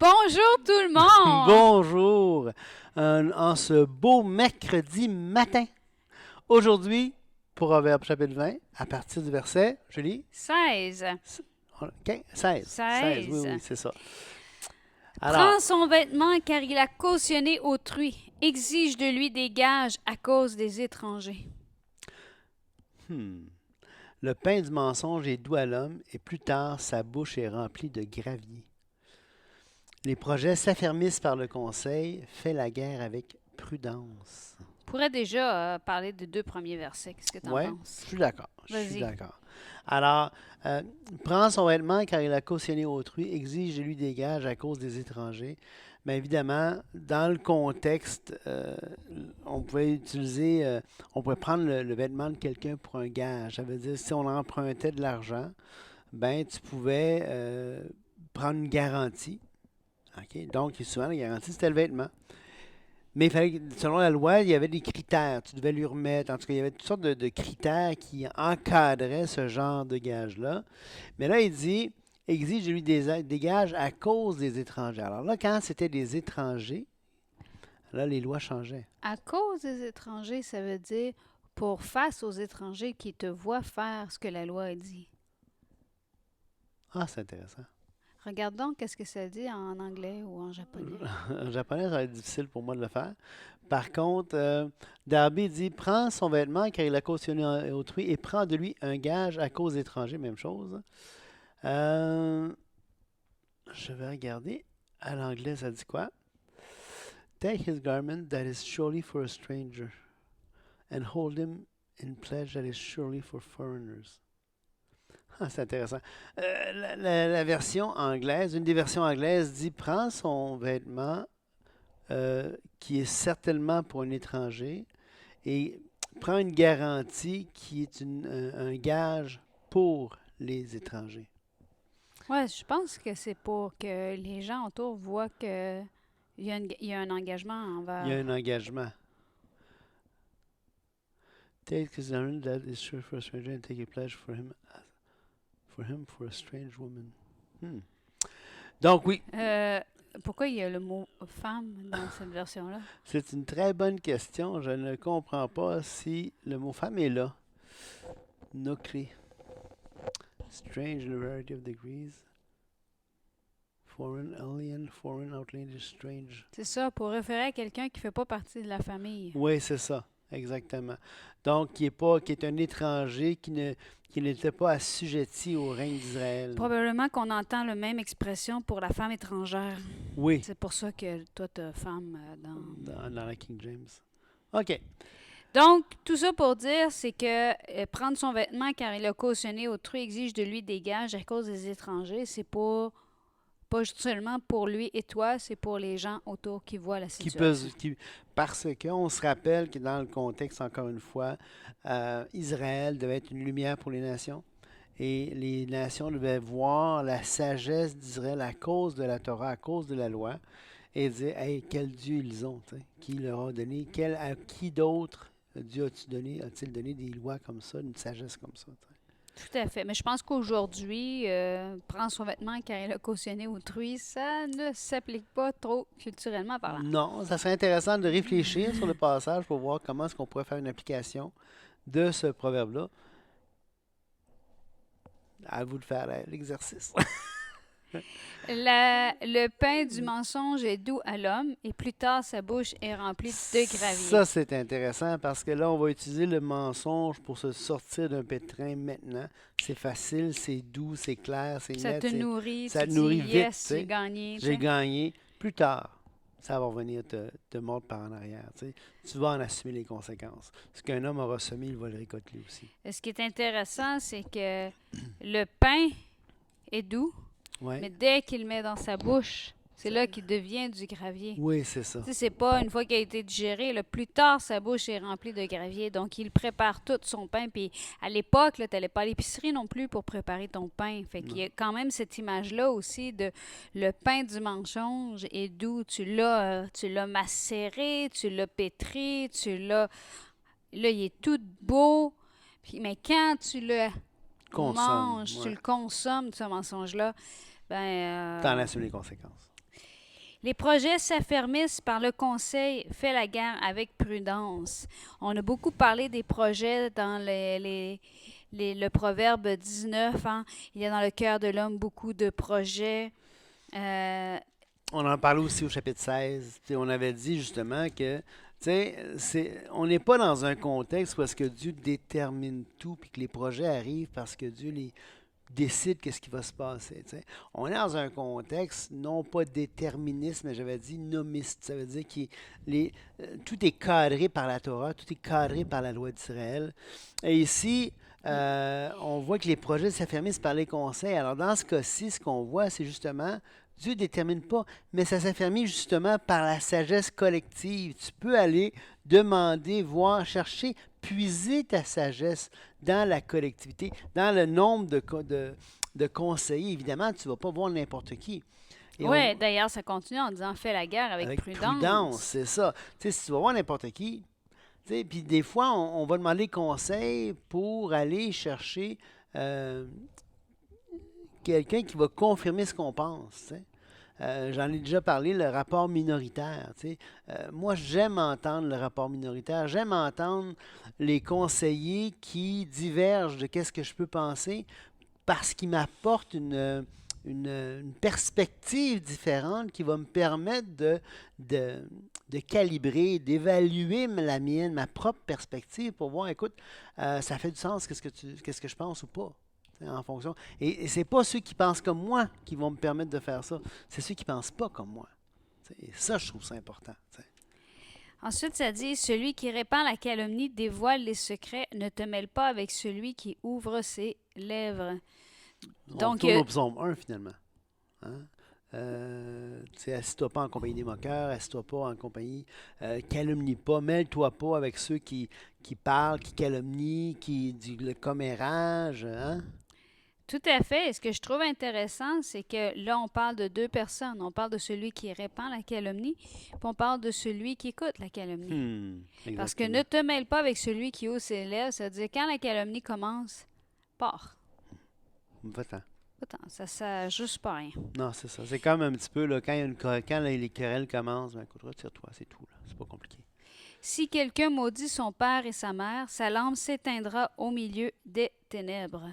Bonjour tout le monde! Bonjour, en ce beau mercredi matin. Aujourd'hui, pour Proverbe chapitre 20, à partir du verset, Julie, 16. 16. 16. Oui, c'est ça. Prends Alors, son vêtement car il a cautionné autrui. Exige de lui des gages à cause des étrangers. hmm, le pain du mensonge est doux à l'homme, et plus tard, sa bouche est remplie de gravier. Les projets s'affermissent par le conseil, fais la guerre avec prudence. On pourrait déjà parler des deux premiers versets. Qu'est-ce que tu en Oui, penses? je suis d'accord. Je suis Vas-y. d'accord. Alors, prends son vêtement car il a cautionné autrui, exige de lui des gages à cause des étrangers. Bien évidemment, dans le contexte, on pouvait utiliser, on pouvait prendre le vêtement de quelqu'un pour un gage. Ça veut dire si on empruntait de l'argent, ben tu pouvais prendre une garantie. OK? Donc, souvent, la garantie, c'était le vêtement. Mais il fallait, selon la loi, il y avait des critères. Tu devais lui remettre. En tout cas, il y avait toutes sortes de critères qui encadraient ce genre de gage-là. Mais là, il dit, exige de lui des gages à cause des étrangers. Alors là, quand c'était des étrangers, là, les lois changeaient. À cause des étrangers, ça veut dire pour face aux étrangers qui te voient faire ce que la loi a dit. Ah, c'est intéressant. Regarde donc qu'est-ce que ça dit en anglais ou en japonais. En japonais, ça va être difficile pour moi de le faire. Par contre, Darby dit, prends son vêtement car il a cautionné autrui et prends de lui un gage à cause d'étrangers. Même chose. Euh, je vais regarder. À l'anglais, ça dit quoi? Take his garment that is surely for a stranger, and hold him in pledge that is surely for foreigners. Ah, c'est intéressant. La version anglaise, une des versions anglaises dit prends son vêtement qui est certainement pour un étranger et prends une garantie qui est un gage pour les étrangers. Ouais, je pense que c'est pour que les gens autour voient que il y a un engagement Il y a envers. un engagement. Take his garment that is sure for a stranger and take a pledge for a strange woman. Hmm. Donc oui, Pourquoi il y a le mot femme dans cette version-là? c'est une très bonne question. Je ne comprends pas si le mot femme est là. Nokri. Strange in a variety of degrees. Foreign, alien, foreign, outlandish, strange. C'est ça, pour référer à quelqu'un qui ne fait pas partie de la famille. Oui, c'est ça, exactement. Donc, qui est un étranger qui n'était pas assujetti au règne d'Israël. Probablement qu'on entend la même expression pour la femme étrangère. Oui, C'est pour ça que toi, tu as femme dans... dans la King James. OK. Donc, tout ça pour dire, c'est que prendre son vêtement car il a cautionné autrui exige de lui des gages à cause des étrangers. C'est pas seulement pour lui et toi, c'est pour les gens autour qui voient la Qui peut, situation. parce qu'on se rappelle que dans le contexte, encore une fois, Israël devait être une lumière pour les nations. Et les nations devaient voir la sagesse d'Israël à cause de la Torah, à cause de la loi, et dire, hey, quel Dieu ils ont, t'sais, qui leur a donné, à qui d'autre Dieu a-t-il donné des lois comme ça, une sagesse comme ça. T'sais. Tout à fait. Mais je pense qu'aujourd'hui, prendre son vêtement car il a cautionné autrui, ça ne s'applique pas trop culturellement parlant. Non, ça serait intéressant de réfléchir sur le passage pour voir comment est-ce qu'on pourrait faire une application de ce proverbe-là. À vous de faire l'exercice. Le pain du mensonge est doux à l'homme, et plus tard sa bouche est remplie de gravier. Ça, c'est intéressant parce que là, on va utiliser le mensonge pour se sortir d'un pétrin maintenant. C'est facile, c'est doux, c'est clair, c'est Ça net. te nourrit, Ça tu te dis nourrit vite, tu yes, j'ai sais. gagné. Tu J'ai sais. gagné. Plus tard, ça va revenir te mordre par en arrière. Tu sais. Tu vas en assumer les conséquences. Ce qu'un homme aura semé, il va le récolter aussi. Ce qui est intéressant, c'est que le pain est doux, Ouais. mais dès qu'il le met dans sa bouche, c'est là qu'il devient du gravier. Oui, c'est ça. Tu sais, c'est pas une fois qu'il a été digéré, là, plus tard, sa bouche est remplie de gravier. Donc, il prépare tout son pain. Puis, à l'époque, tu n'allais pas à l'épicerie non plus pour préparer ton pain. Fait qu'il y a quand même cette image-là aussi de le pain du mensonge est doux. Tu l'as macéré, tu l'as pétri, là, il est tout beau. Puis, mais quand tu le Consomme. manges, tu Ouais. le consommes, ce mensonge-là, ben, T'en assumes les conséquences. Les projets s'affermissent par le conseil, fais la guerre avec prudence. On a beaucoup parlé des projets dans le proverbe 19. Hein. Il y a dans le cœur de l'homme beaucoup de projets. Euh, On en parlait aussi au chapitre 16. Tu sais, on avait dit justement que on n'est pas dans un contexte où est-ce que Dieu détermine tout puis que les projets arrivent parce que Dieu décide qu'est-ce qui va se passer. Tu sais. On est dans un contexte non pas déterministe, mais j'avais dit nomiste. Ça veut dire que tout est cadré par la Torah, tout est cadré par la loi d'Israël. Et ici, on voit que les projets s'affermissent par les conseils. Alors dans ce cas-ci, ce qu'on voit, c'est justement Dieu ne détermine pas, mais ça s'affermit justement par la sagesse collective. Tu peux aller demander, voir, chercher, puiser ta sagesse dans la collectivité, dans le nombre de conseillers. Évidemment, tu ne vas pas voir n'importe qui. Oui, d'ailleurs, ça continue en disant fais la guerre avec prudence. C'est ça. Tu sais, si tu vas voir n'importe qui, puis des fois, on va demander conseil pour aller chercher quelqu'un qui va confirmer ce qu'on pense. Tu sais. J'en ai déjà parlé, le rapport minoritaire. Tu sais. Moi, j'aime entendre le rapport minoritaire. J'aime entendre les conseillers qui divergent de qu'est-ce que je peux penser parce qu'ils m'apportent une perspective différente qui va me permettre de calibrer, d'évaluer la mienne, ma propre perspective pour voir, écoute, ça fait du sens, qu'est-ce que je pense ou pas. En fonction. Et ce n'est pas ceux qui pensent comme moi qui vont me permettre de faire ça. C'est ceux qui ne pensent pas comme moi. Et ça, je trouve ça important. T'sais. Ensuite, ça dit, celui qui répand la calomnie dévoile les secrets, ne te mêle pas avec celui qui ouvre ses lèvres. Donc, on tourne au psaume 1, finalement. Hein? Assis-toi pas en compagnie des moqueurs, assis-toi pas en compagnie, calomnie pas, mêle-toi pas avec ceux qui parlent, qui calomnient, le commérage. Hein? Tout à fait. Et ce que je trouve intéressant, c'est que là, on parle de deux personnes. On parle de celui qui répand la calomnie, puis on parle de celui qui écoute la calomnie. Parce que ne te mêle pas avec celui qui hausse ses lèvres, ça veut dire quand la calomnie commence, pars. Va-t'en. Ça s'ajuste pas rien. Non, c'est ça. C'est comme un petit peu, là, quand les querelles commencent, ben, écoute, retire-toi, c'est tout. Là. C'est pas compliqué. Si quelqu'un maudit son père et sa mère, sa lampe s'éteindra au milieu des ténèbres.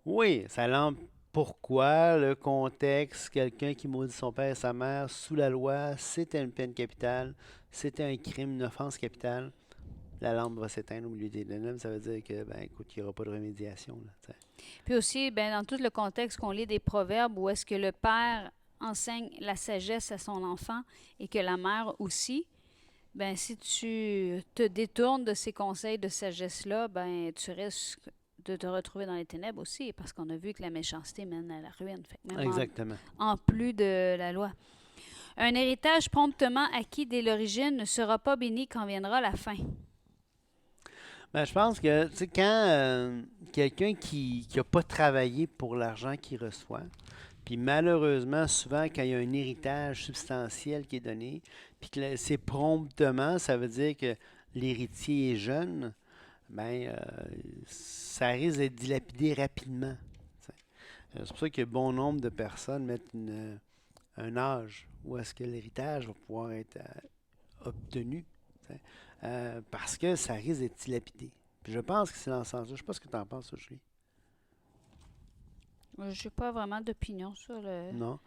Oui, sa lampe. Pourquoi? Le contexte, quelqu'un qui maudit son père et sa mère sous la loi, c'était une peine capitale, c'était un crime, une offense capitale. La lampe va s'éteindre au milieu des ténèbres, ça veut dire que, ben, écoute, il n'y aura pas de remédiation. Là, puis aussi, ben, dans tout le contexte qu'on lit des proverbes, où est-ce que le père enseigne la sagesse à son enfant et que la mère aussi, ben, si tu te détournes de ces conseils de sagesse-là, ben, tu risques de te retrouver dans les ténèbres aussi, parce qu'on a vu que la méchanceté mène à la ruine. Fait que même exactement. En plus de la loi. Un héritage promptement acquis dès l'origine ne sera pas béni quand viendra la fin. Ben, je pense que, tu sais, quand quelqu'un qui n'a pas travaillé pour l'argent qu'il reçoit, puis malheureusement, souvent, quand il y a un héritage substantiel qui est donné, puis que c'est promptement, ça veut dire que l'héritier est jeune, ben, ça risque d'être dilapidé rapidement. C'est pour ça que bon nombre de personnes mettent un âge où est-ce que l'héritage va pouvoir être obtenu. Parce que ça risque d'être dilapidé. Puis je pense que c'est dans ce sens-là. Je ne sais pas ce que tu en penses, Julie. Je n'ai pas vraiment d'opinion sur le... Non.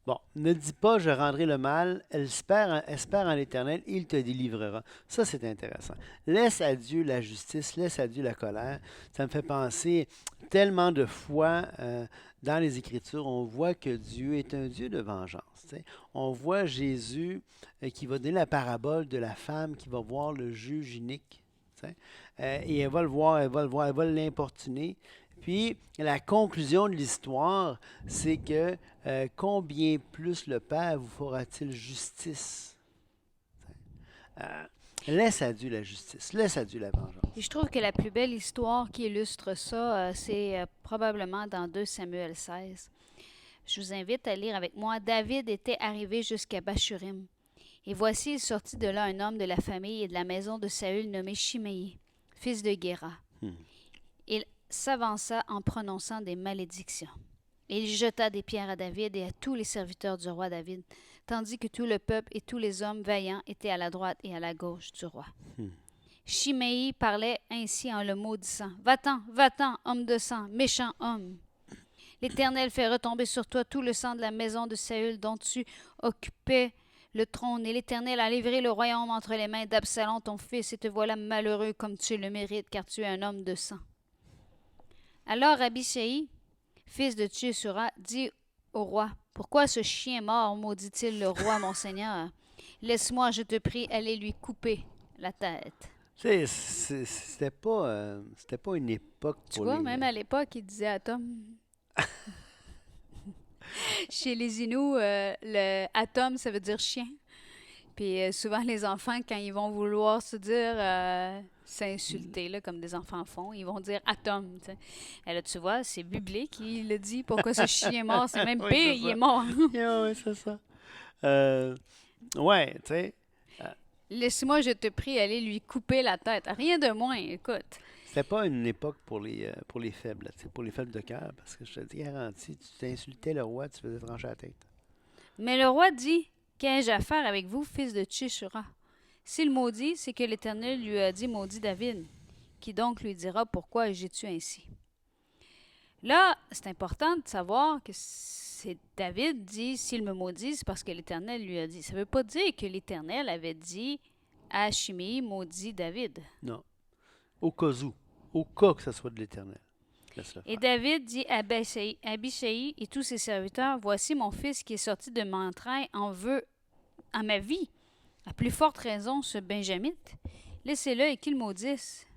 Bon, ne dis pas je rendrai le mal, espère en l'Éternel, il te délivrera. Ça, c'est intéressant. Laisse à Dieu la justice, laisse à Dieu la colère. Ça me fait penser tellement de fois dans les Écritures, on voit que Dieu est un Dieu de vengeance. T'sais. On voit Jésus qui va donner la parabole de la femme qui va voir le juge inique. Et elle va le voir, elle va l'importuner. Puis, la conclusion de l'histoire, c'est que combien plus le Père vous fera-t-il justice? Laisse à Dieu la justice, laisse à Dieu la vengeance. Et je trouve que la plus belle histoire qui illustre ça, c'est probablement dans 2 Samuel 16. Je vous invite à lire avec moi. David était arrivé jusqu'à Bachurim. Et voici, il sortit de là un homme de la famille et de la maison de Saül nommé Chiméi, fils de Guéra. Il s'avança en prononçant des malédictions. Et il jeta des pierres à David et à tous les serviteurs du roi David, tandis que tout le peuple et tous les hommes vaillants étaient à la droite et à la gauche du roi. Hmm. Shimei parlait ainsi en le maudissant. Va-t'en, homme de sang, méchant homme. L'Éternel fait retomber sur toi tout le sang de la maison de Saül dont tu occupais le trône, et l'Éternel a livré le royaume entre les mains d'Absalom ton fils, et te voilà malheureux comme tu le mérites, car tu es un homme de sang. Alors Abishai, fils de Tshusura, dit au roi, pourquoi ce chien mort maudit-il le roi mon seigneur? Laisse-moi, je te prie, aller lui couper la tête. Tu sais, c'était pas une époque Tu pour vois, les... même à l'époque, il disait à Tom. Chez les Inuits, le atom, ça veut dire chien. Puis souvent, les enfants, quand ils vont vouloir se dire s'insulter, là, comme des enfants font, ils vont dire atom. Tu sais. Et là, tu vois, c'est biblique, il le dit. Pourquoi ce chien est mort? C'est même Oui, pire, c'est il est ça. mort. Oui, c'est ça. Ouais, tu sais, Laisse-moi, je te prie, aller lui couper la tête. Rien de moins, écoute. c'était pas une époque pour les faibles, tu sais, pour les faibles de cœur, parce que je te dis garanti, tu t'insultais le roi, tu faisais trancher la tête. Mais le roi dit, qu'ai-je à faire avec vous, fils de Tshishura? S'il maudit, c'est que l'Éternel lui a dit maudit David. Qui donc lui dira pourquoi j'ai-tu ainsi? Là, c'est important de savoir que c'est David dit s'il me maudit, c'est parce que l'Éternel lui a dit. Ça ne veut pas dire que l'Éternel avait dit à Shimei maudit David. Non. Au cas où. Au cas que ce soit de l'Éternel. Laisse-le Et faire. David dit à Abishai et tous ses serviteurs, voici mon fils qui est sorti de mon entrailles en veut à ma vie. À plus forte raison, ce Benjamite. Laissez-le et qu'il maudisse,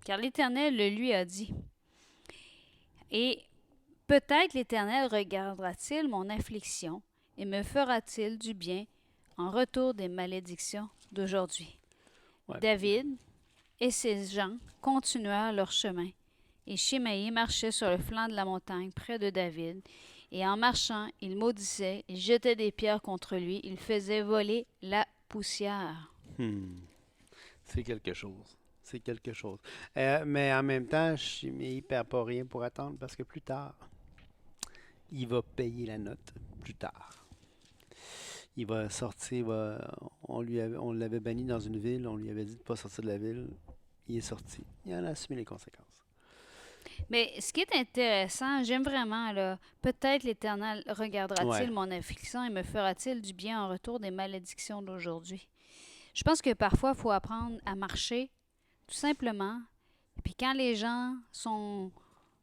car l'Éternel le lui a dit. Et peut-être l'Éternel regardera-t-il mon affliction et me fera-t-il du bien en retour des malédictions d'aujourd'hui. Ouais. David et ses gens continuèrent leur chemin, et Shimei marchait sur le flanc de la montagne près de David, et en marchant, il maudissait, il jetait des pierres contre lui, il faisait voler la poussière. C'est quelque chose. C'est quelque chose. Mais en même temps, il ne perd pas rien pour attendre parce que plus tard, il va payer la note. Plus tard. Il va sortir, on l'avait banni dans une ville, on lui avait dit de ne pas sortir de la ville. Il est sorti. Il en a assumé les conséquences. Mais ce qui est intéressant, j'aime vraiment, là, peut-être l'Éternel regardera-t-il Ouais. mon affliction et me fera-t-il du bien en retour des malédictions d'aujourd'hui. Je pense que parfois, il faut apprendre à marcher, tout simplement. Puis quand les gens sont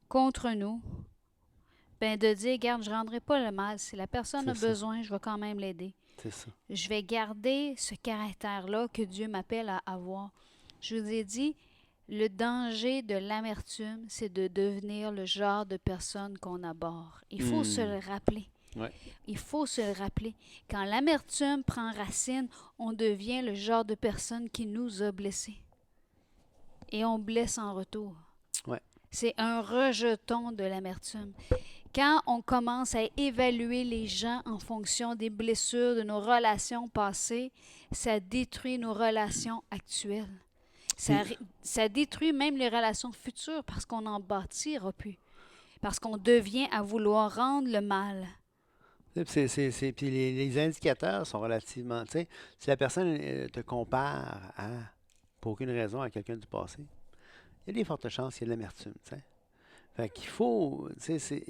contre nous, ben de dire, regarde, je ne rendrai pas le mal. Si la personne a C'est ça. besoin, je vais quand même l'aider. C'est ça. Je vais garder ce caractère-là que Dieu m'appelle à avoir. Je vous ai dit, le danger de l'amertume, c'est de devenir le genre de personne qu'on aborde. Il faut se le rappeler. Ouais. Il faut se le rappeler. Quand l'amertume prend racine, on devient le genre de personne qui nous a blessés. Et on blesse en retour. Ouais. C'est un rejeton de l'amertume. Quand on commence à évaluer les gens en fonction des blessures de nos relations passées, ça détruit nos relations actuelles. Ça détruit même les relations futures parce qu'on n'en bâtira plus. Parce qu'on devient à vouloir rendre le mal. Puis les indicateurs sont relativement... Tu sais, si la personne te compare pour aucune raison, à quelqu'un du passé, il y a des fortes chances qu'il y ait de l'amertume, tu sais. Fait qu'il faut... Tu sais,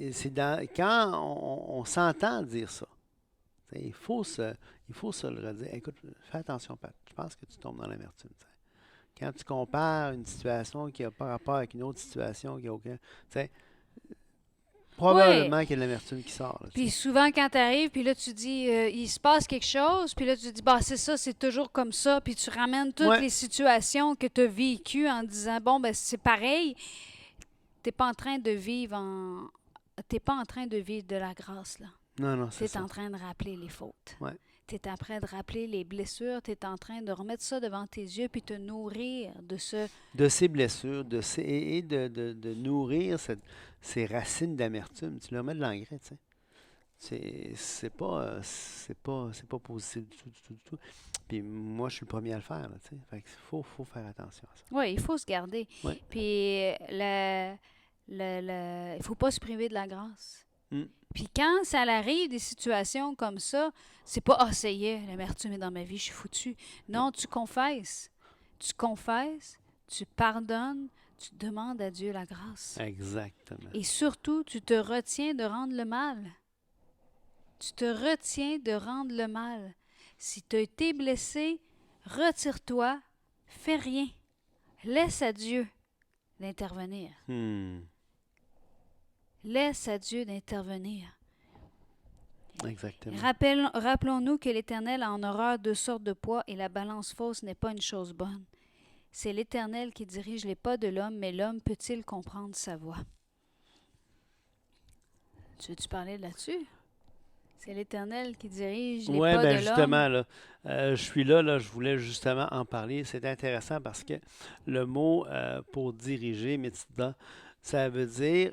quand on s'entend dire ça, tu sais, il faut se le redire. Écoute, fais attention, Pat. Je pense que tu tombes dans l'amertume, tu sais. Quand tu compares une situation qui n'a pas rapport avec une autre situation qui n'a aucun... Tu sais, probablement qu'il y a de l'amertume qui sort. Là, tu Puis sais. souvent, quand tu arrives, puis là, tu dis, il se passe quelque chose, puis là, tu dis, bah, c'est ça, c'est toujours comme ça, puis tu ramènes toutes Ouais. les situations que tu as vécues en disant, bon, ben, c'est pareil. T'es pas en train de vivre T'es pas en train de vivre de la grâce, là. Non, Tu c'est es ça. en train de rappeler les fautes. Ouais. Tu es en train de rappeler les blessures. Tu es en train de remettre ça devant tes yeux puis te nourrir de ce... De ces blessures, et de nourrir ces racines d'amertume. Tu leur mets de l'engrais, tu sais. C'est pas positif du tout, du tout, du tout. Puis moi, je suis le premier à le faire, là, tu sais. Fait qu'il faut faire attention à ça. Oui, il faut se garder. Ouais. Puis il faut pas se priver de la grâce. Mm. Puis quand ça arrive, des situations comme ça, c'est pas « Ah, ça y est, l'amertume est dans ma vie, je suis foutu ». Non. Non, tu confesses. Tu confesses, tu pardonnes, tu demandes à Dieu la grâce. Exactement. Et surtout, tu te retiens de rendre le mal. Tu te retiens de rendre le mal. Si tu as été blessé, retire-toi, fais rien. Laisse à Dieu d'intervenir. Laisse à Dieu d'intervenir. Exactement. Rappelons-nous que l'Éternel a en horreur 2 sortes de poids et la balance fausse n'est pas une chose bonne. C'est l'Éternel qui dirige les pas de l'homme, mais l'homme peut-il comprendre sa voie? Tu veux-tu parler là-dessus? C'est l'Éternel qui dirige les Oui, pas ben de justement, l'homme. là, je suis là, je voulais justement en parler. C'est intéressant parce que le mot pour diriger, Métida, ça veut dire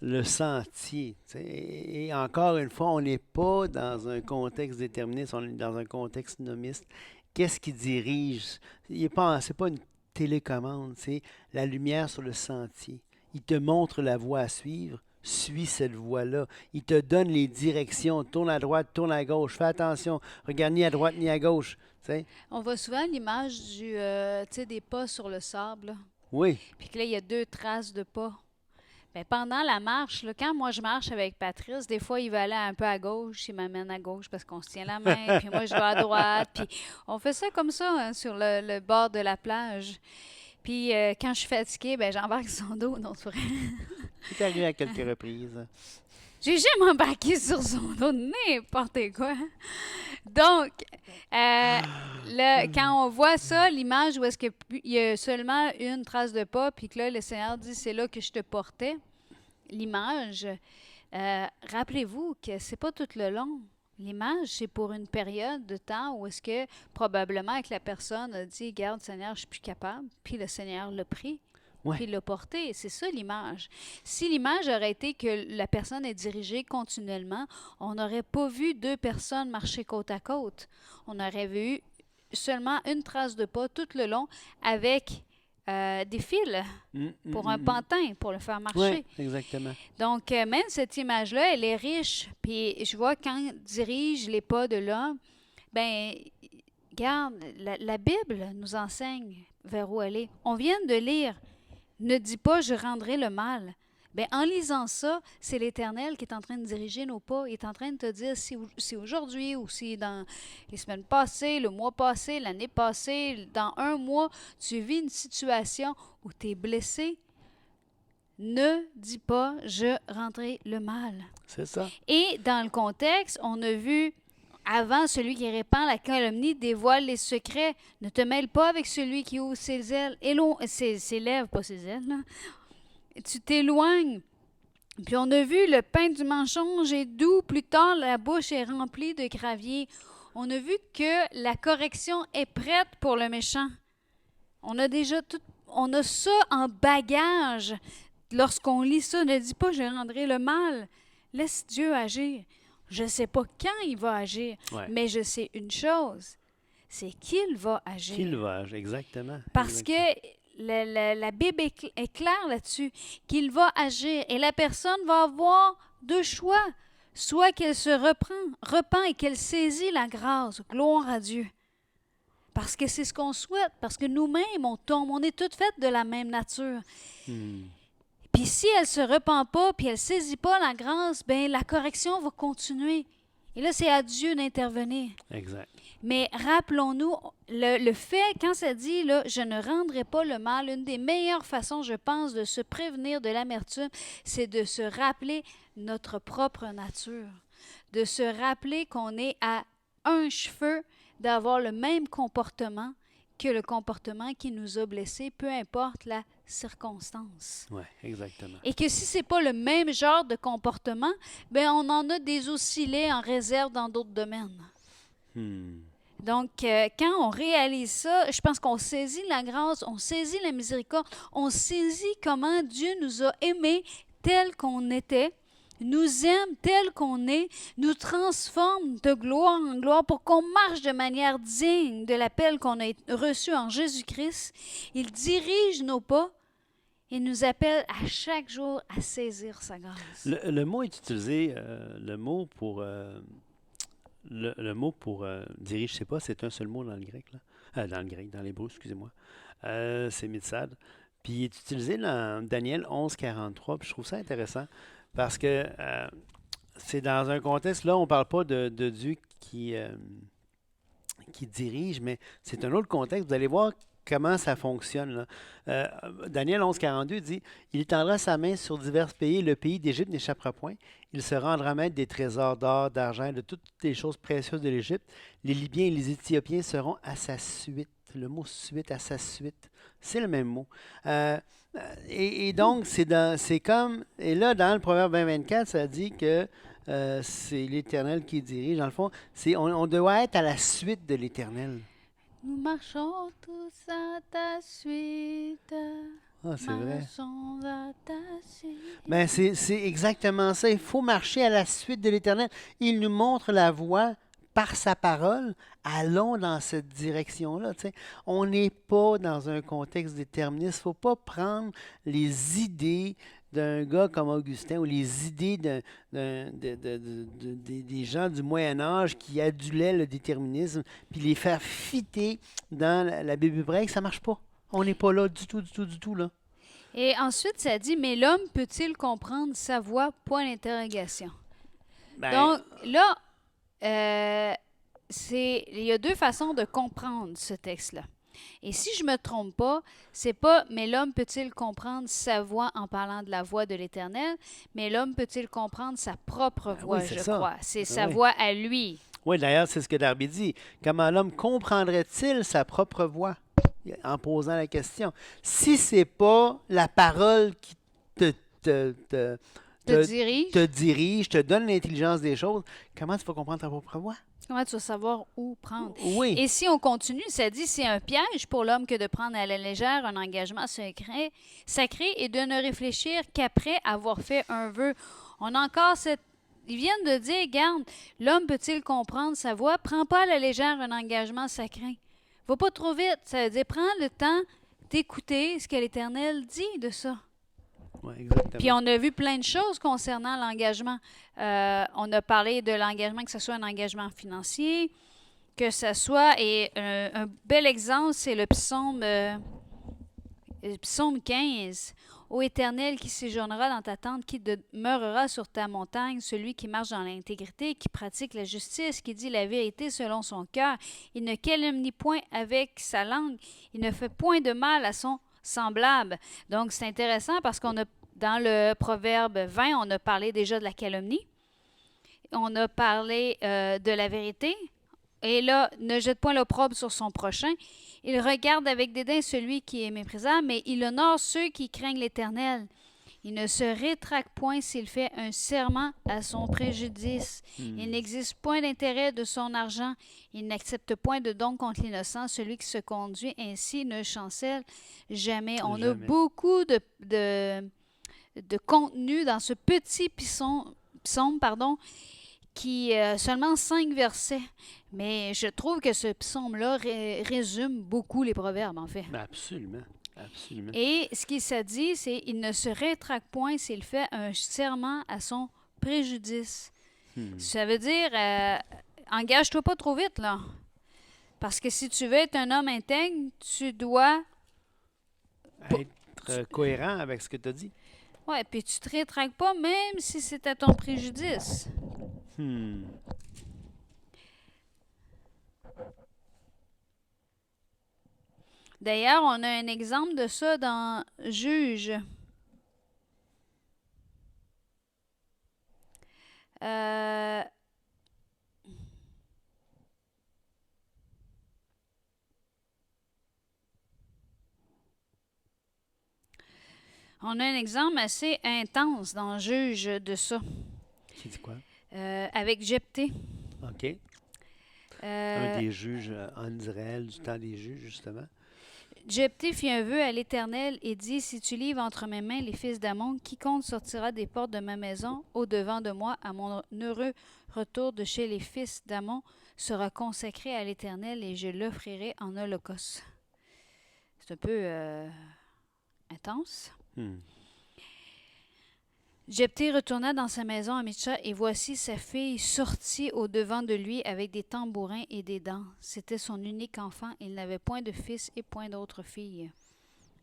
le sentier. Tu sais. Et encore une fois, on n'est pas dans un contexte déterministe, on est dans un contexte nomiste. Qu'est-ce qui dirige? C'est pas une télécommande, c'est la lumière sur le sentier. Il te montre la voie à suivre. Suis cette voie-là. Il te donne les directions. Tourne à droite, tourne à gauche. Fais attention. Regarde ni à droite ni à gauche. Tu sais? On voit souvent l'image des pas sur le sable, là. Oui, Puis que là, il y a 2 traces de pas. Ben, pendant la marche, là, quand moi je marche avec Patrice, des fois il va aller un peu à gauche, il m'amène à gauche parce qu'on se tient la main, puis moi je vais à droite, puis on fait ça comme ça hein, sur le bord de la plage. Puis quand je suis fatiguée, ben j'embarque son dos, non, c'est vrai. c'est arrivé à quelques reprises. J'ai jamais embarqué sur son dos, n'importe quoi. Donc, quand on voit ça, l'image où est-ce qu'il y a seulement une trace de pas, puis que là, le Seigneur dit, c'est là que je te portais, l'image, rappelez-vous que c'est pas tout le long. L'image, c'est pour une période de temps où est-ce que probablement que la personne a dit, garde Seigneur, je suis plus capable, puis le Seigneur l'a pris. Ouais. Puis l'a porté. C'est ça l'image. Si l'image aurait été que la personne est dirigée continuellement, on n'aurait pas vu 2 personnes marcher côte à côte. On aurait vu seulement une trace de pas tout le long avec des fils pour un pantin, pour le faire marcher. Oui, exactement. Donc, même cette image-là, elle est riche. Puis je vois quand dirige les pas de l'homme, ben regarde, la Bible nous enseigne vers où aller. On vient de lire. Ne dis pas, je rendrai le mal. Bien, en lisant ça, c'est l'Éternel qui est en train de diriger nos pas. Il est en train de te dire si aujourd'hui ou si dans les semaines passées, le mois passé, l'année passée, dans un mois, tu vis une situation où tu es blessé, ne dis pas, je rendrai le mal. C'est ça. Et dans le contexte, on a vu avant, celui qui répand la calomnie dévoile les secrets. Ne te mêle pas avec celui qui ouvre ses ailes. Ses lèvres, pas ses ailes. Là. Tu t'éloignes. Puis on a vu le pain du mensonge est doux. Plus tard, la bouche est remplie de gravier. On a vu que la correction est prête pour le méchant. On a ça en bagage. Lorsqu'on lit ça, ne dis pas je rendrai le mal. Laisse Dieu agir. Je ne sais pas quand il va agir, mais je sais une chose, c'est qu'il va agir. Qu'il va agir, exactement. Parce que la Bible est claire là-dessus, qu'il va agir. Et la personne va avoir 2 choix. Soit qu'elle se repent et qu'elle saisit la grâce. Gloire à Dieu. Parce que c'est ce qu'on souhaite. Parce que nous-mêmes, on tombe. On est toutes faites de la même nature. Puis si elle ne se repent pas, puis elle ne saisit pas la grâce, bien, la correction va continuer. Et là, c'est à Dieu d'intervenir. Exact. Mais rappelons-nous, le fait, quand ça dit, là, je ne rendrai pas le mal, une des meilleures façons, je pense, de se prévenir de l'amertume, c'est de se rappeler notre propre nature. De se rappeler qu'on est à un cheveu d'avoir le même comportement que le comportement qui nous a blessés, peu importe la circonstance. Oui, exactement. Et que si ce n'est pas le même genre de comportement, bien, on en a des oscillés en réserve dans d'autres domaines. Donc, quand on réalise ça, je pense qu'on saisit la grâce, on saisit la miséricorde, on saisit comment Dieu nous a aimés tel qu'on était, nous aime tel qu'on est, nous transforme de gloire en gloire pour qu'on marche de manière digne de l'appel qu'on a reçu en Jésus-Christ. Il dirige nos pas Il nous appelle à chaque jour à saisir sa grâce. Le mot est utilisé, le mot pour dirige, je sais pas, c'est un seul mot dans le grec, là. Dans le grec, dans l'hébreu, excusez-moi. C'est mitzad. Puis il est utilisé dans Daniel 11:43, puis je trouve ça intéressant parce que c'est dans un contexte, là, on ne parle pas de Dieu qui dirige, mais c'est un autre contexte. Vous allez voir comment ça fonctionne, là. Daniel 11:42 dit, il étendra sa main sur divers pays, le pays d'Égypte n'échappera point. Il se rendra maître des trésors d'or, d'argent, de toutes les choses précieuses de l'Égypte. Les Libyens et les Éthiopiens seront à sa suite. Le mot suite, à sa suite, c'est le même mot. Euh, et donc, c'est comme, et là, dans le Proverbe 20-24, ça dit que c'est l'Éternel qui dirige. Dans le fond, on doit être à la suite de l'Éternel. Nous marchons tous à ta suite. Ah, c'est vrai. Marchons à ta suite. Ben, c'est exactement ça. Il faut marcher à la suite de l'Éternel. Il nous montre la voie par sa parole. Allons dans cette direction-là. Tu sais. On n'est pas dans un contexte déterministe. Il ne faut pas prendre les idées d'un gars comme Augustin ou les idées des gens du Moyen Âge qui adulaient le déterminisme, puis les faire fitter dans la Bible hébraïque. Ça ne marche pas. On n'est pas là du tout, du tout, du tout, là. Et ensuite, ça dit, mais l'homme peut-il comprendre sa voix? Point d'interrogation. Ben, Donc là, il y a deux façons de comprendre ce texte-là. Et si je me trompe pas, c'est pas mais l'homme peut-il comprendre sa voix en parlant de la voix de l'Éternel, mais l'homme peut-il comprendre sa propre voix, oui, c'est je ça. crois. C'est Ben sa oui. voix à lui. Oui, d'ailleurs, c'est ce que Darby dit. Comment l'homme comprendrait-il sa propre voix en posant la question? Si c'est pas la parole qui te, te, te, Te te, dirige. te dirige, te donne l'intelligence des choses, comment tu vas comprendre ta propre voix? Comment tu vas savoir où prendre? Oui. Et si on continue, ça dit c'est un piège pour l'homme que de prendre à la légère un engagement sacré et de ne réfléchir qu'après avoir fait un vœu. On a encore cette. Ils viennent de dire, garde, l'homme peut-il comprendre sa voix? Prends pas à la légère un engagement sacré. Va pas trop vite. Ça veut dire prends le temps d'écouter ce que l'Éternel dit de ça. Oui, exactement. Puis on a vu plein de choses concernant l'engagement. On a parlé de l'engagement, que ce soit un engagement financier, que ce soit, et un bel exemple, c'est le psaume 15. Ô Éternel qui séjournera dans ta tente, qui demeurera sur ta montagne, celui qui marche dans l'intégrité, qui pratique la justice, qui dit la vérité selon son cœur. Il ne calomnie point avec sa langue, il ne fait point de mal à son semblable. Donc, c'est intéressant parce qu'on a, dans le Proverbe 20, on a parlé déjà de la calomnie. On a parlé de la vérité. Et là, ne jette point l'opprobre sur son prochain. Il regarde avec dédain celui qui est méprisable, mais il honore ceux qui craignent l'Éternel. Il ne se rétracte point s'il fait un serment à son préjudice. Il n'existe point d'intérêt de son argent. Il n'accepte point de don contre l'innocent. Celui qui se conduit ainsi ne chancelle jamais. On a Jamais. beaucoup de contenu dans ce petit psaume, qui seulement 5 versets. Mais je trouve que ce psaume-là résume beaucoup les proverbes, en fait. Ben, absolument. Absolument. Et ce qu'il se dit, c'est il ne se rétracte point s'il fait un serment à son préjudice. Ça veut dire, engage-toi pas trop vite, là. Parce que si tu veux être un homme intègre, tu dois... Être cohérent avec ce que tu as dit. Ouais, puis tu te rétractes pas même si c'est à ton préjudice. D'ailleurs, on a un exemple de ça dans Juge. On a un exemple assez intense dans Juge de ça. Qui dit quoi? Avec Jephthé. OK. Un des juges en Israël, du temps des juges, justement. Jephthé fit un vœu à l'Éternel et dit, si tu livres entre mes mains les fils d'Ammon, quiconque sortira des portes de ma maison au-devant de moi à mon heureux retour de chez les fils d'Ammon sera consacré à l'Éternel et je l'offrirai en holocauste. C'est un peu intense. Hmm. Jephthé retourna dans sa maison à Mitcha, et voici sa fille sortit au-devant de lui avec des tambourins et des dents. C'était son unique enfant, il n'avait point de fils et point d'autre fille.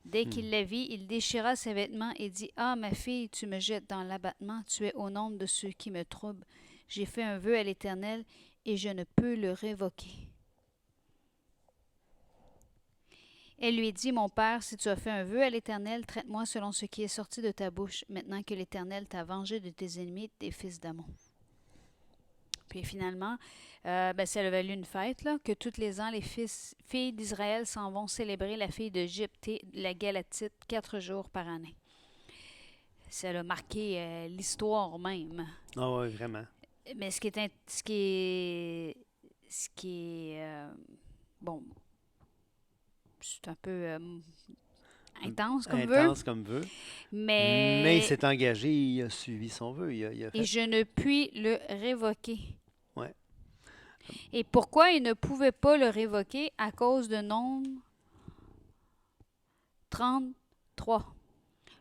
Dès Hmm. qu'il la vit, il déchira ses vêtements et dit, « Ah, ma fille, tu me jettes dans l'abattement, tu es au nombre de ceux qui me troublent. J'ai fait un vœu à l'Éternel, et je ne peux le révoquer. » Elle lui dit, « Mon père, si tu as fait un vœu à l'Éternel, traite-moi selon ce qui est sorti de ta bouche, maintenant que l'Éternel t'a vengé de tes ennemis, des fils d'Ammon. » Puis finalement, ça a valu une fête, là, que tous les ans, les filles d'Israël s'en vont célébrer la fille de Jephthé, la Galatite, 4 jours par année. Ça a marqué l'histoire même. Ah oui, vraiment. Mais bon, c'est un peu intense comme vœu, Intense comme vœu. Mais il mais s'est engagé, il a suivi son vœu. Il a et fait. je ne puis le révoquer. Ouais. Et pourquoi il ne pouvait pas le révoquer? À cause de Nombre 33.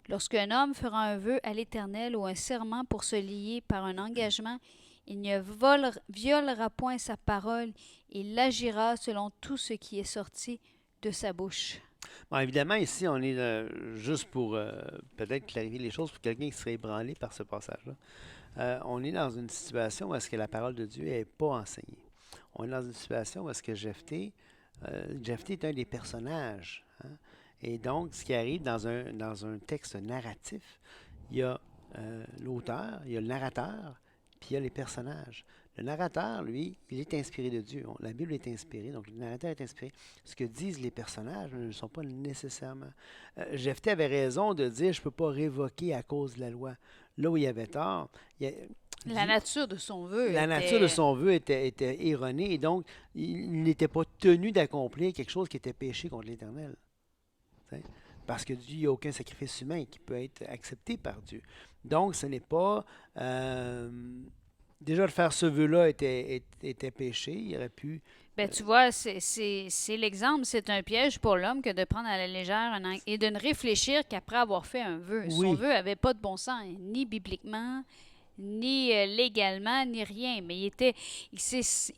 Lorsqu'un homme fera un vœu à l'Éternel ou un serment pour se lier par un engagement, il ne violera point sa parole, il agira selon tout ce qui est sorti de sa bouche. Bon, évidemment, ici, on est juste pour peut-être clarifier les choses pour quelqu'un qui serait ébranlé par ce passage-là. On est dans une situation où est-ce que la parole de Dieu n'est pas enseignée. On est dans une situation où est-ce que Jephthé est un des personnages. Hein. Et donc, ce qui arrive dans un texte narratif, il y a l'auteur, il y a le narrateur, puis il y a les personnages. Le narrateur, lui, il est inspiré de Dieu. La Bible est inspirée, donc le narrateur est inspiré. Ce que disent les personnages ne le sont pas nécessairement. Jephthé avait raison de dire, je ne peux pas révoquer à cause de la loi. Là où il avait tort, La nature de son vœu la nature de son vœu était erronée et donc il n'était pas tenu d'accomplir quelque chose qui était péché contre l'Éternel. T'sais? Parce que Dieu, il n'y a aucun sacrifice humain qui peut être accepté par Dieu. Donc, ce n'est pas... déjà, de faire ce vœu-là était péché. Il aurait pu... Tu vois, c'est l'exemple, c'est un piège pour l'homme que de prendre à la légère et de ne réfléchir qu'après avoir fait un vœu. Son Oui, vœu n'avait pas de bon sens, ni bibliquement, ni légalement, ni rien. Mais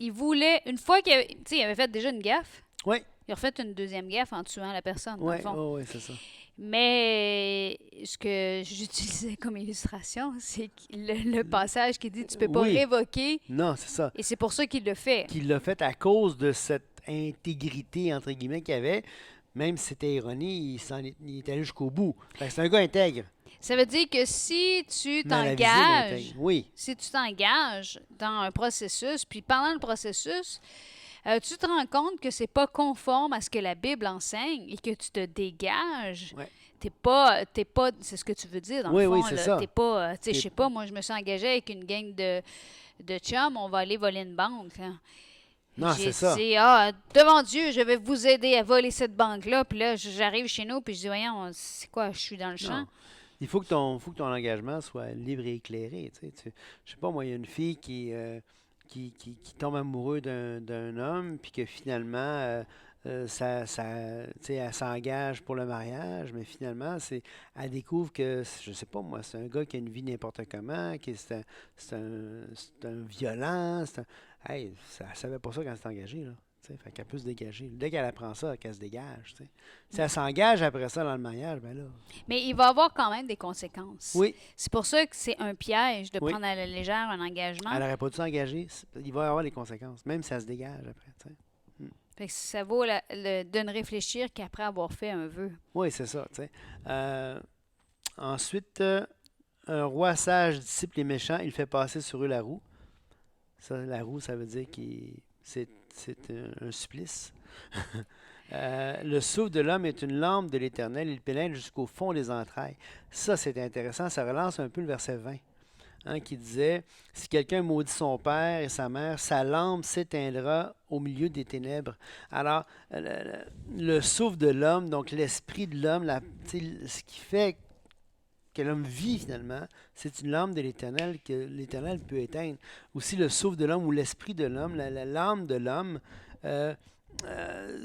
il voulait, une fois il avait fait déjà une gaffe, oui, il a refait une deuxième gaffe en tuant la personne, dans oui, le fond. oui, c'est ça. Mais ce que j'utilisais comme illustration, c'est le passage qui dit tu peux pas Oui, révoquer, non, c'est ça. et c'est pour ça qu'il le fait. Qu'il l'a fait à cause de cette intégrité, entre guillemets, qu'il avait. Même si c'était erroné, il est allé jusqu'au bout. Fait que c'est un gars intègre. Ça veut dire que si tu Mais à la visée, il est intègre. Oui, si tu t'engages dans un processus, puis pendant le processus, tu te rends compte que c'est pas conforme à ce que la Bible enseigne et que tu te dégages. ouais. T'es pas, c'est ce que tu veux dire dans Oui, le fond, oui, c'est là. ça. T'es pas, je T'es- sais pas, moi je me suis engagée avec une gang de chums, on va aller voler une banque, là. Non, J'ai c'est ça. dit, devant Dieu, je vais vous aider à voler cette banque-là. Puis là, j'arrive chez nous, puis je dis, voyons, c'est quoi, je suis dans le champ. Non. Il faut que ton engagement soit libre et éclairé. Je sais pas, moi, il y a une fille qui tombe amoureuse d'un homme, puis que finalement, elle s'engage pour le mariage, mais finalement, elle découvre que, je sais pas moi, c'est un gars qui a une vie n'importe comment, c'est un violent, hey, elle savait pas ça quand elle s'est engagée, là. Fait qu'elle peut se dégager. Dès qu'elle apprend ça, qu'elle se dégage. T'sais. Si elle s'engage après ça dans le mariage, ben là. Mais il va avoir quand même des conséquences. Oui, C'est pour ça que c'est un piège de oui. prendre à la légère un engagement. Elle n'aurait pas dû s'engager. Il va y avoir des conséquences, même si elle se dégage après. T'sais. Fait que ça vaut de ne réfléchir qu'après avoir fait un vœu. Oui, c'est ça. T'sais. Ensuite, un roi sage disciple les méchants, il fait passer sur eux la roue. Ça, la roue, ça veut dire que c'est un supplice. Le souffle de l'homme est une lampe de l'Éternel, il pénètre jusqu'au fond des entrailles. Ça, c'est intéressant. Ça relance un peu le verset 20, hein, qui disait, si quelqu'un maudit son père et sa mère, sa lampe s'éteindra au milieu des ténèbres. Alors, le souffle de l'homme, donc l'esprit de l'homme, ce qui fait que l'homme vit finalement, c'est une lampe de l'Éternel que l'Éternel peut éteindre. Aussi le souffle de l'homme ou l'esprit de l'homme, la lampe de l'homme,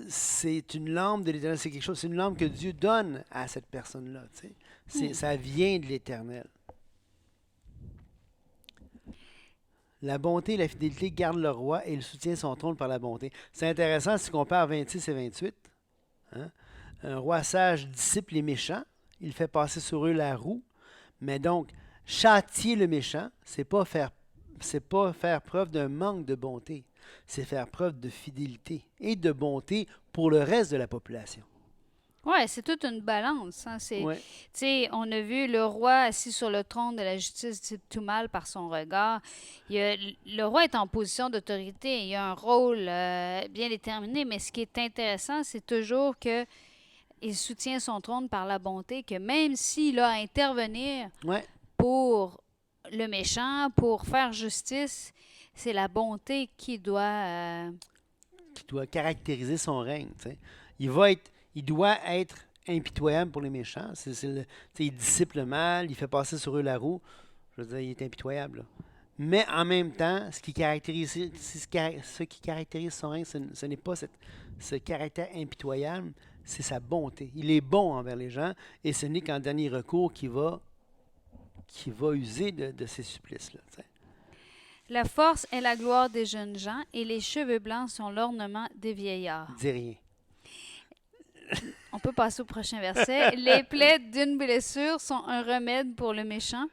c'est une lampe de l'Éternel, c'est quelque chose, c'est une lampe que Dieu donne à cette personne-là. Ça vient de l'Éternel. La bonté et la fidélité gardent le roi et il soutient son trône par la bonté. C'est intéressant si on compare 26 et 28. Hein? Un roi sage disciple les méchants. Il fait passer sur eux la roue. Mais donc, châtier le méchant, c'est pas faire preuve d'un manque de bonté. C'est faire preuve de fidélité et de bonté pour le reste de la population. Oui, c'est toute une balance. Hein. Ouais. On a vu le roi assis sur le trône de la justice dit tout mal par son regard. Le roi est en position d'autorité. Il a un rôle bien déterminé, mais ce qui est intéressant, c'est toujours que il soutient son trône par la bonté, que même s'il a à intervenir Ouais. pour le méchant, pour faire justice, c'est la bonté qui doit... Qui doit caractériser son règne. T'sais. Il doit être impitoyable pour les méchants. Il dissipe le mal, il fait passer sur eux la roue. Je veux dire, il est impitoyable. Là. Mais en même temps, ce qui caractérise son règne, ce n'est pas ce caractère impitoyable, c'est sa bonté. Il est bon envers les gens et ce n'est qu'en dernier recours qu'il va user de ces supplices-là. T'sais. La force est la gloire des jeunes gens et les cheveux blancs sont l'ornement des vieillards. Dis rien. On peut passer au prochain verset. Les plaies d'une blessure sont un remède pour le méchant.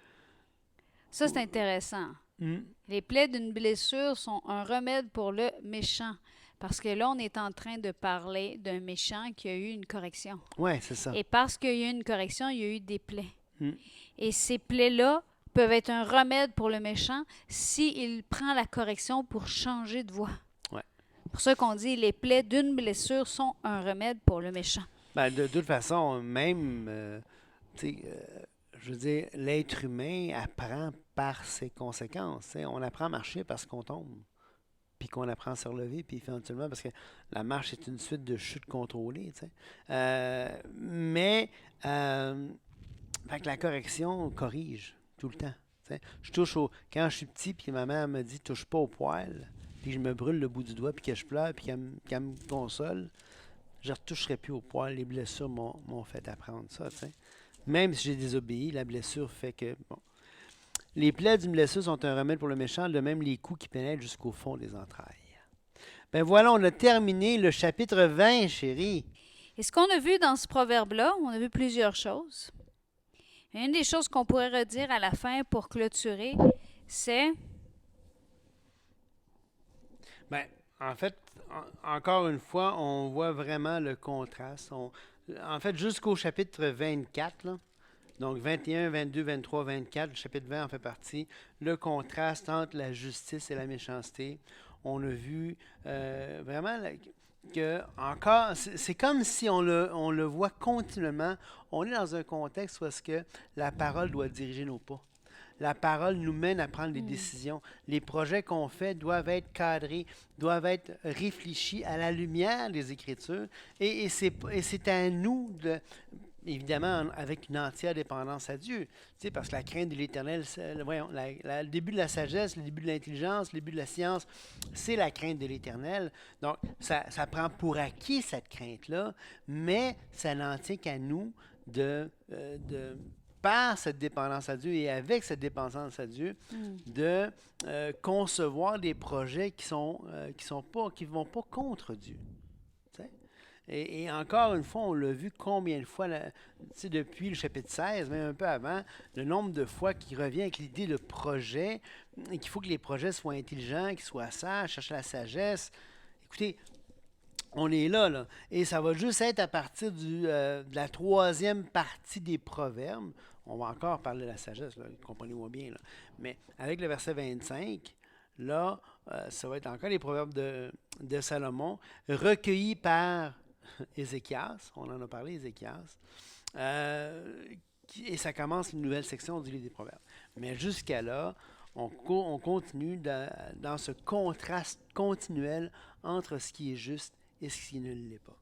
Ça, c'est intéressant. Les plaies d'une blessure sont un remède pour le méchant. Parce que là, on est en train de parler d'un méchant qui a eu une correction. Oui, c'est ça. Et parce qu'il y a eu une correction, il y a eu des plaies. Mm. Et ces plaies-là peuvent être un remède pour le méchant s'il prend la correction pour changer de voie. Ouais. C'est pour ça qu'on dit les plaies d'une blessure sont un remède pour le méchant. Ben, de toute façon, même, je veux dire, l'être humain apprend par ses conséquences. T'sais. On apprend à marcher parce qu'on tombe, puis qu'on apprend à se relever, puis éventuellement parce que la marche est une suite de chutes contrôlées. Mais fait que la correction corrige tout le temps. T'sais. Quand je suis petit, puis ma mère me dit touche pas au poil, puis je me brûle le bout du doigt, puis que je pleure, puis qu'elle me console, je ne retoucherai plus au poil. Les blessures m'ont fait apprendre ça. T'sais. Même si j'ai désobéi, la blessure fait que... Bon. Les plaies d'une blessure sont un remède pour le méchant, de même les coups qui pénètrent jusqu'au fond des entrailles. Ben voilà, on a terminé le chapitre 20, chérie. Et ce qu'on a vu dans ce proverbe-là, on a vu plusieurs choses. Une des choses qu'on pourrait redire à la fin pour clôturer, c'est... Ben, en fait, encore une fois, on voit vraiment le contraste. En fait, jusqu'au chapitre 24, là, donc 21, 22, 23, 24, le chapitre 20 en fait partie, le contraste entre la justice et la méchanceté. On a vu vraiment que encore, c'est comme si on le voit continuellement. On est dans un contexte où est-ce que la parole doit diriger nos pas. La parole nous mène à prendre des décisions. Les projets qu'on fait doivent être cadrés, doivent être réfléchis à la lumière des Écritures. Et c'est à nous, évidemment, avec une entière dépendance à Dieu. Tu sais, parce que la crainte de l'Éternel, voyons, le début de la sagesse, le début de l'intelligence, le début de la science, c'est la crainte de l'Éternel. Donc, ça prend pour acquis cette crainte-là, mais ça n'en tient qu'à nous par cette dépendance à Dieu et avec cette dépendance à Dieu, de concevoir des projets qui vont pas contre Dieu. Et encore une fois, on l'a vu combien de fois, depuis le chapitre 16, même un peu avant, le nombre de fois qu'il revient avec l'idée de projet, et qu'il faut que les projets soient intelligents, qu'ils soient sages, chercher la sagesse. Écoutez, on est là, et ça va juste être à partir de la troisième partie des proverbes. On va encore parler de la sagesse, là, comprenez-moi bien. Là. Mais avec le verset 25, là, ça va être encore les proverbes de Salomon, recueillis par Ézéchias, on en a parlé, Ézéchias, et ça commence une nouvelle section du livre des proverbes. Mais jusqu'à là, on continue dans ce contraste continuel entre ce qui est juste et ce qui ne l'est pas.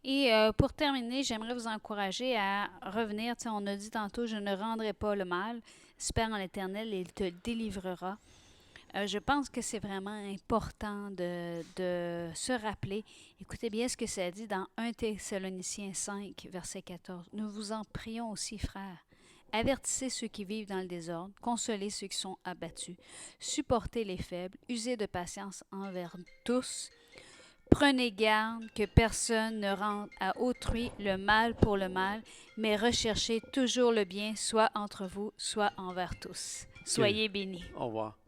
Et pour terminer, j'aimerais vous encourager à revenir. On a dit tantôt, je ne rendrai pas le mal. Espère en l'Éternel et il te délivrera. Je pense que c'est vraiment important de se rappeler. Écoutez bien ce que ça dit dans 1 Thessaloniciens 5, verset 14. Nous vous en prions aussi, frères, Avertissez ceux qui vivent dans le désordre, consolez ceux qui sont abattus, supportez les faibles, usez de patience envers tous. Prenez garde que personne ne rende à autrui le mal pour le mal, mais recherchez toujours le bien, soit entre vous, soit envers tous. Que- Soyez bénis. Au revoir.